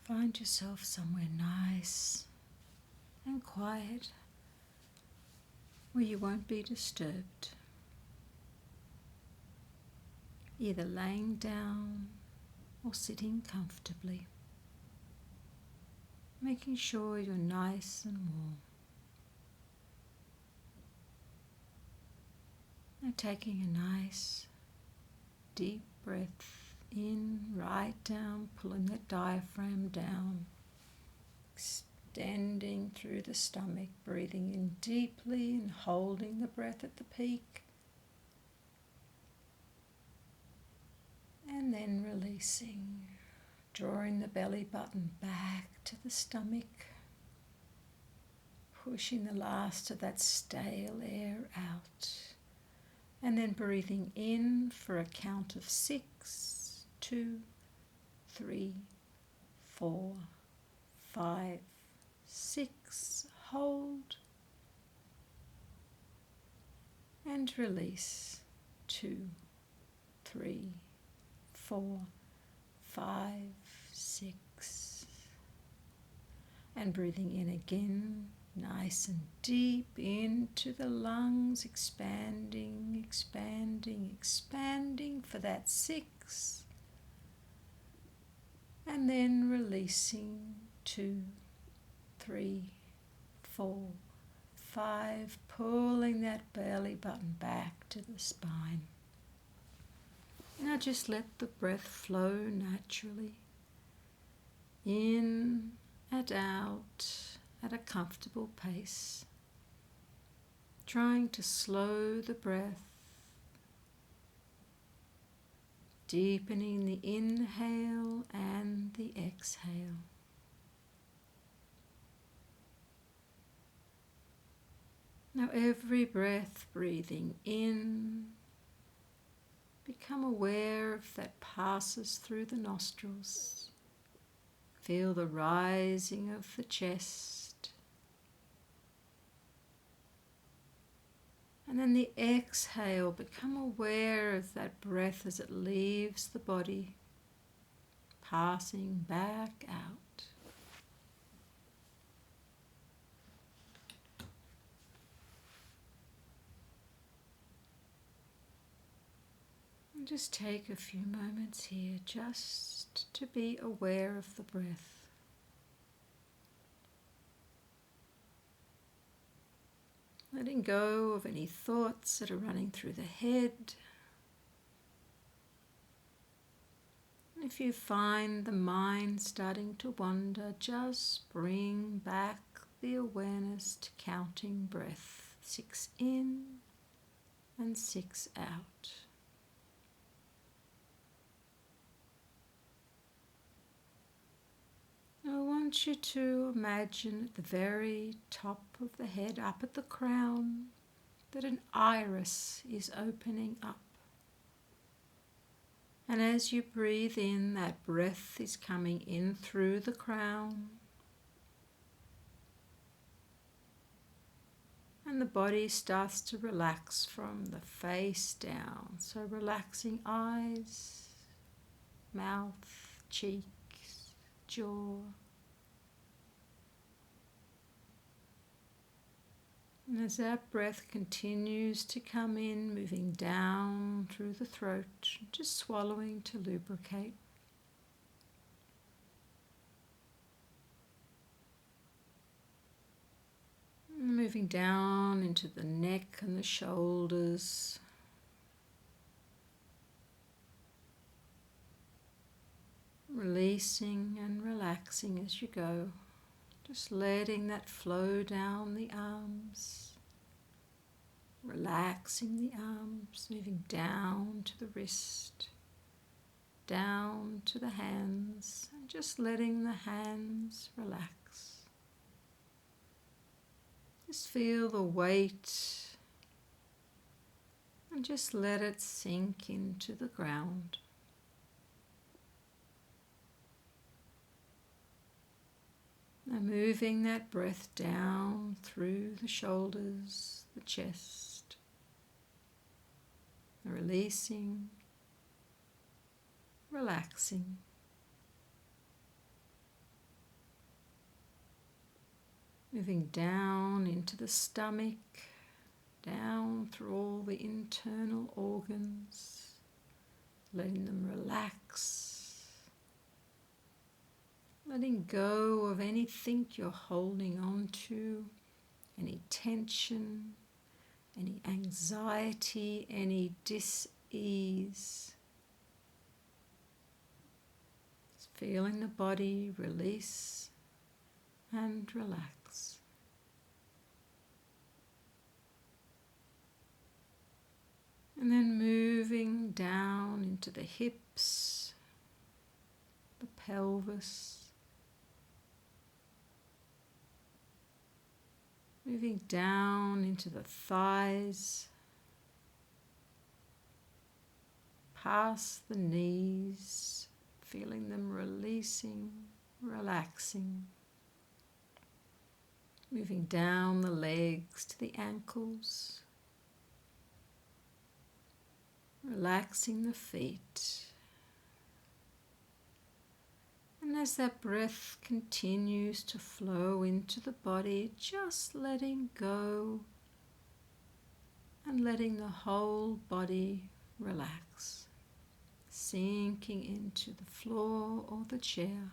Find yourself somewhere nice and quiet where you won't be disturbed. Either laying down or sitting comfortably, making sure you're nice and warm. Now taking a nice deep breath in, right down, pulling that diaphragm down, extending through the stomach, breathing in deeply and holding the breath at the peak, and then releasing, drawing the belly button back to the stomach, pushing the last of that stale air out. And then breathing in for a count of 6, 2, 3, 4, 5, 6. Hold. And release. 2, 3, 4, 5, 6. And breathing in again. Nice and deep into the lungs, expanding, expanding, expanding for that 6. And then releasing 2, 3, 4, 5, pulling that belly button back to the spine. Now just let the breath flow naturally, in and out, at a comfortable pace, trying to slow the breath, deepening the inhale and the exhale. Now every breath, breathing in, become aware of that passes through the nostrils. Feel the rising of the chest. And then the exhale, become aware of that breath as it leaves the body, passing back out. And just take a few moments here just to be aware of the breath. Letting go of any thoughts that are running through the head. If you find the mind starting to wander, just bring back the awareness to counting breath. 6 in and 6 out. I want you to imagine at the very top of the head, up at the crown, that an iris is opening up. And as you breathe in, that breath is coming in through the crown. And the body starts to relax from the face down. So relaxing eyes, mouth, cheeks, jaw. And as that breath continues to come in, moving down through the throat, just swallowing to lubricate. And moving down into the neck and the shoulders. Releasing and relaxing as you go. Just letting that flow down the arms, relaxing the arms, moving down to the wrist, down to the hands, and just letting the hands relax. Just feel the weight and just let it sink into the ground. Now moving that breath down through the shoulders, the chest, releasing, relaxing. moving down into the stomach, down through all the internal organs, letting them relax, letting go of anything you're holding on to, any tension, any anxiety, any dis-ease. Just feeling the body release and relax. And then moving down into the hips, the pelvis, moving down into the thighs, past the knees, feeling them releasing, relaxing. Moving down the legs to the ankles, relaxing the feet. And as that breath continues to flow into the body, just letting go and letting the whole body relax, sinking into the floor or the chair.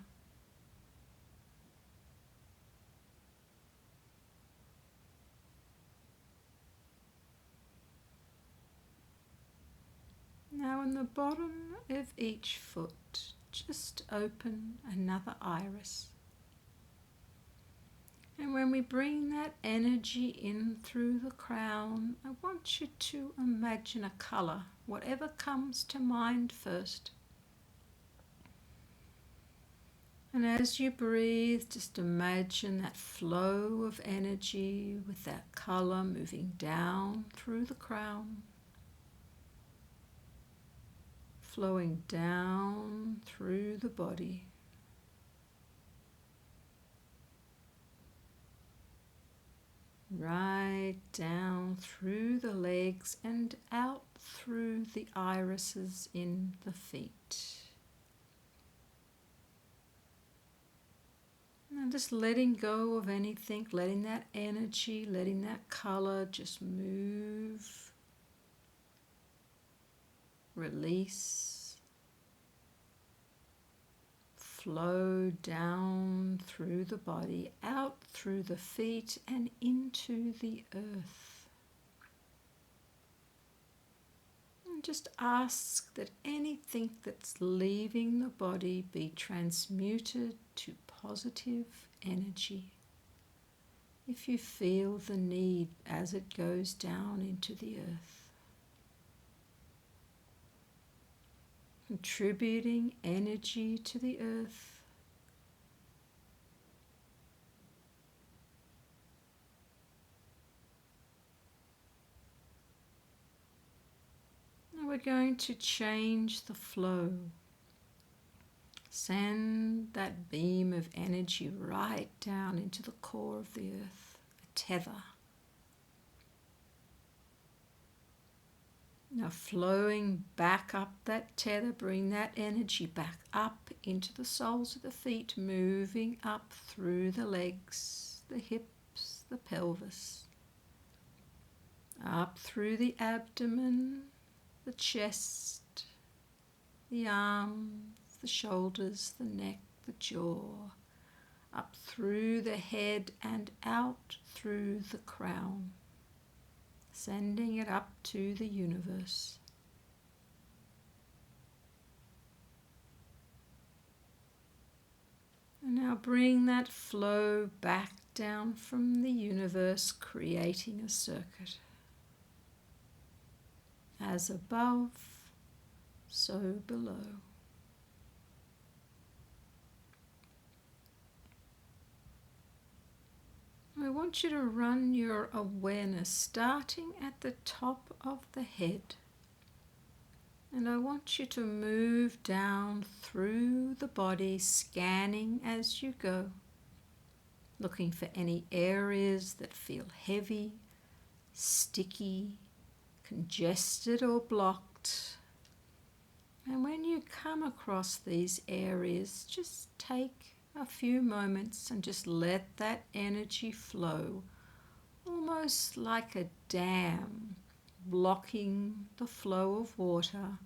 Now in the bottom of each foot, just open another iris. And when we bring that energy in through the crown, I want you to imagine a colour, whatever comes to mind first. And as you breathe, just imagine that flow of energy with that colour moving down through the crown, flowing down through the body. Right down through the legs and out through the irises in the feet. And just letting go of anything, letting that energy, letting that colour just move. Release, flow down through the body, out through the feet and into the earth. And just ask that anything that's leaving the body be transmuted to positive energy. If you feel the need as it goes down into the earth. Contributing energy to the earth. Now we're going to change the flow. Send that beam of energy right down into the core of the earth, a tether. Now flowing back up that tether, bring that energy back up into the soles of the feet, moving up through the legs, the hips, the pelvis, up through the abdomen, the chest, the arms, the shoulders, the neck, the jaw, up through the head and out through the crown. Sending it up to the universe. And now bring that flow back down from the universe, creating a circuit. As above, so below. I want you to run your awareness starting at the top of the head. And I want you to move down through the body, scanning as you go, looking for any areas that feel heavy, sticky, congested or blocked. And when you come across these areas, just take a few moments and just let that energy flow, almost like a dam blocking the flow of water.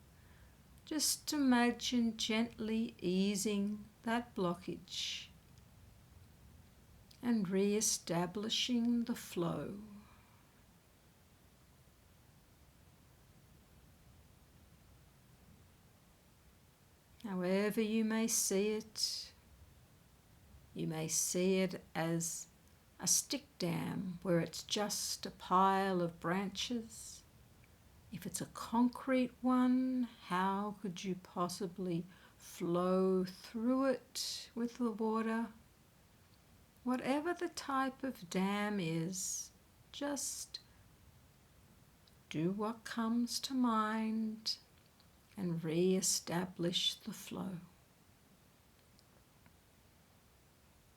Just imagine gently easing that blockage and re-establishing the flow. However you may see it, you may see it as a stick dam where it's just a pile of branches. If it's a concrete one, how could you possibly flow through it with the water? Whatever the type of dam is, just do what comes to mind and re-establish the flow.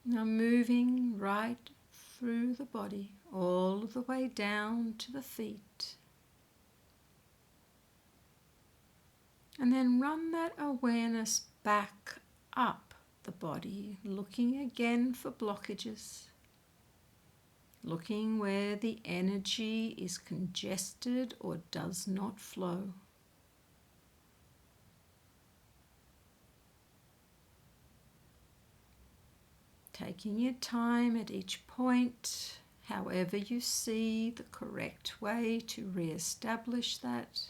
Now moving right through the body, all the way down to the feet. And then run that awareness back up the body, looking again for blockages, looking where the energy is congested or does not flow. Taking your time at each point, however you see the correct way to re-establish that.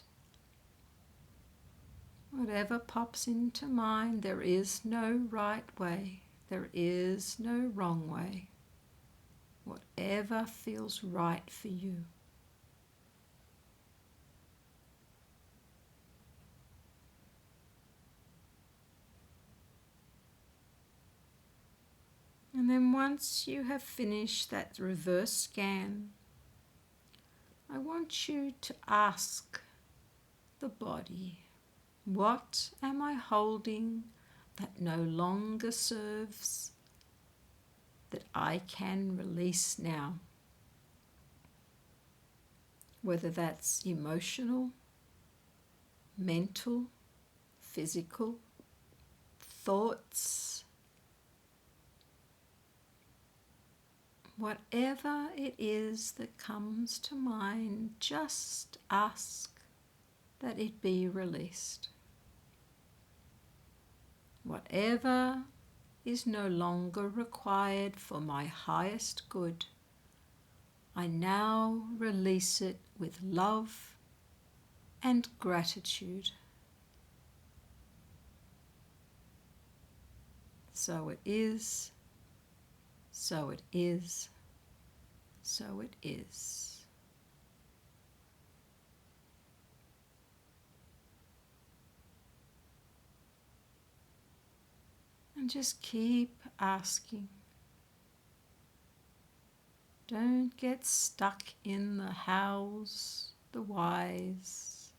Whatever pops into mind, there is no right way, there is no wrong way. Whatever feels right for you. And then once you have finished that reverse scan, I want you to ask the body, what am I holding that no longer serves, that I can release now? Whether that's emotional, mental, physical, thoughts, whatever it is that comes to mind, just ask that it be released. Whatever is no longer required for my highest good, I now release it with love and gratitude. So it is, so it is, so it is. And just keep asking. Don't get stuck in the hows, the whys.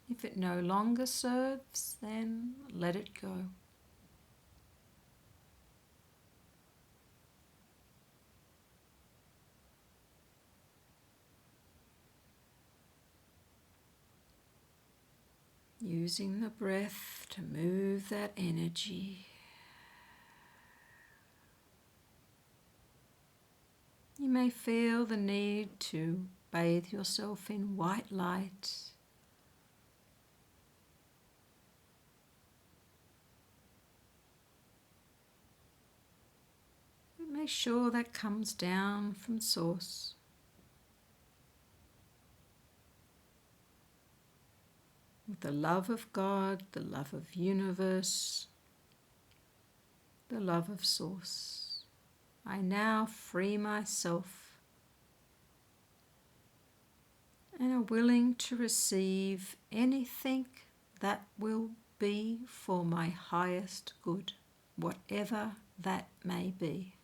If it no longer serves, then let it go. Using the breath to move that energy. You may feel the need to bathe yourself in white light. But make sure that comes down from source. With the love of God, the love of universe, the love of source, I now free myself and are willing to receive anything that will be for my highest good, whatever that may be.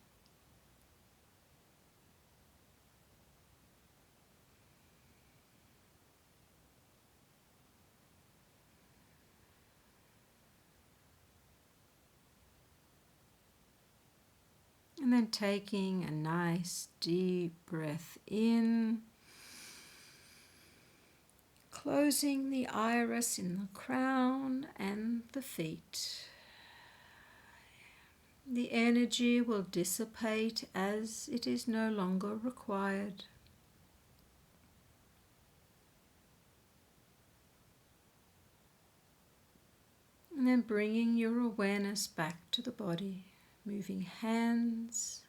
And then taking a nice deep breath in, closing the iris in the crown and the feet. The energy will dissipate as it is no longer required. And then bringing your awareness back to the body, moving hands,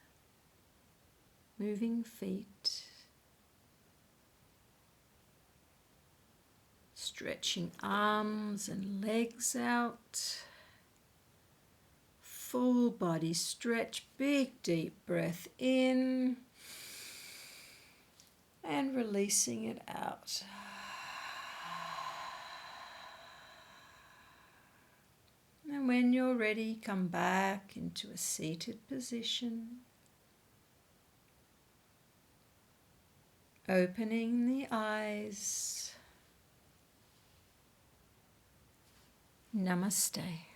moving feet, stretching arms and legs out. Full body stretch, big deep breath in and releasing it out. And when you're ready, come back into a seated position, opening the eyes. Namaste.